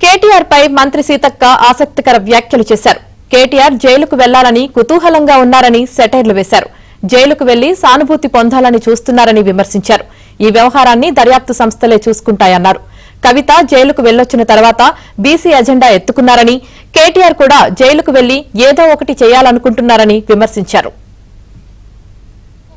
కేటీఆర్ పై మంత్రి సీతక్క ఆసక్తికర వ్యాఖ్యలు చేశారు. కేటీఆర్ జైలుకు వెళ్లాలని కుతూహలంగా ఉన్నారని సెటైర్లు వేశారు. జైలుకు వెళ్లి సానుభూతి పొందాలని చూస్తున్నారని విమర్శించారు. ఈ వ్యవహారాన్ని దర్యాప్తు సంస్థలే చూసుకుంటాయన్నారు. కవిత జైలుకు వెళ్లొచ్చిన తర్వాత బీసీ ఎజెండా ఎత్తుకున్నారని, కేటీఆర్ కూడా జైలుకు వెళ్లి ఏదో ఒకటి చేయాలనుకుంటున్నారని విమర్శించారు.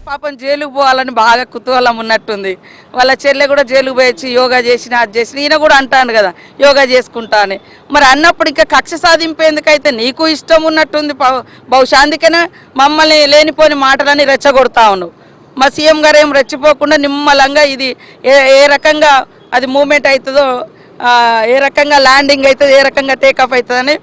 పాపం జైలుకు పోవాలని బాగా కుతూహలం ఉన్నట్టుంది. వాళ్ళ చెల్లె కూడా జైలుకు పోయి యోగా చేసిన అది చేసిన ఈయన కూడా అంటాను కదా యోగా చేసుకుంటా అని. మరి అన్నప్పుడు ఇంకా కక్ష సాధింపేందుకైతే నీకు ఇష్టం ఉన్నట్టుంది. బహుశా అందుకనే మమ్మల్ని లేనిపోని మాటలని రెచ్చగొడతా ఉన్నావు. మా సీఎం గారు ఏం రెచ్చిపోకుండా నిమ్మలంగా ఇది ఏ రకంగా అది మూమెంట్ అవుతుందో, ఏ రకంగా ల్యాండింగ్ అవుతుంది, ఏ రకంగా టేకాఫ్ అవుతుందని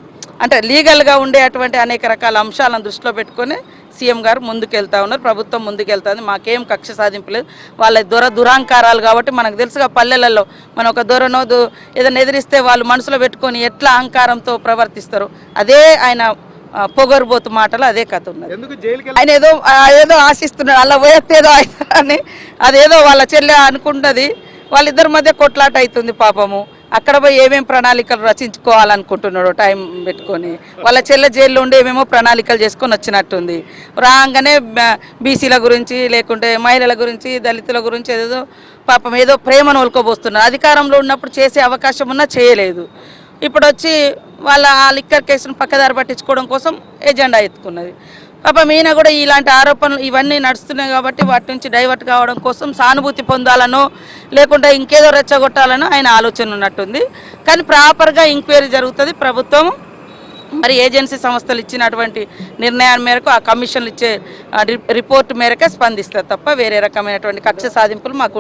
అంటే లీగల్గా ఉండే అటువంటి అనేక రకాల అంశాలను దృష్టిలో పెట్టుకొని సీఎం గారు ముందుకెళ్తా ఉన్నారు. ప్రభుత్వం ముందుకెళ్తుంది. మాకేం కక్ష సాధింపలేదు. వాళ్ళ దురాంకారాలు కాబట్టి మనకు తెలుసుగా పల్లెలలో మనం ఒక దొరనో ఏదైనా ఎదిరిస్తే వాళ్ళు మనసులో పెట్టుకొని ఎట్లా అహంకారంతో ప్రవర్తిస్తారు. అదే ఆయన పొగరుబోతు మాటలు అదే కథ ఉన్నది. ఆయన ఏదో ఆశిస్తున్నాడు అలా పోయేస్తే ఏదో అవుతారని, అదేదో వాళ్ళ చెల్లె అనుకుంటుంది. వాళ్ళిద్దరి మధ్య కొట్లాట అవుతుంది. పాపము అక్కడ పోయి ఏమేమి ప్రణాళికలు రచించుకోవాలనుకుంటున్నాడు టైం పెట్టుకొని. వాళ్ళ చెల్లె జైల్లో ఉండి ఏమేమో ప్రణాళికలు చేసుకొని వచ్చినట్టుంది. రాగానే బీసీల గురించి లేకుంటే మహిళల గురించి దళితుల గురించి ఏదో పాపం ఏదో ప్రేమను ఒలుకోబోస్తున్నారు. అధికారంలో ఉన్నప్పుడు చేసే అవకాశం ఉన్నా చేయలేదు. ఇప్పుడు వచ్చి వాళ్ళ ఆ లిక్కర్ కేసును పక్కదారి పట్టించుకోవడం కోసం ఎజెండా ఎత్తుకున్నది. పాపం ఈయన కూడా ఇలాంటి ఆరోపణలు ఇవన్నీ నడుస్తున్నాయి కాబట్టి వాటి నుంచి డైవర్ట్ కావడం కోసం సానుభూతి పొందాలనో లేకుంటే ఇంకేదో రెచ్చగొట్టాలనో ఆయన ఆలోచన ఉన్నట్టుంది. కానీ ప్రాపర్గా ఎంక్వైరీ జరుగుతుంది. ప్రభుత్వం మరి ఏజెన్సీ సంస్థలు ఇచ్చినటువంటి నిర్ణయాల మేరకు ఆ కమిషన్లు ఇచ్చే రిపోర్టు మేరకే స్పందిస్తారు తప్ప వేరే రకమైనటువంటి కక్ష సాధింపులు మాకు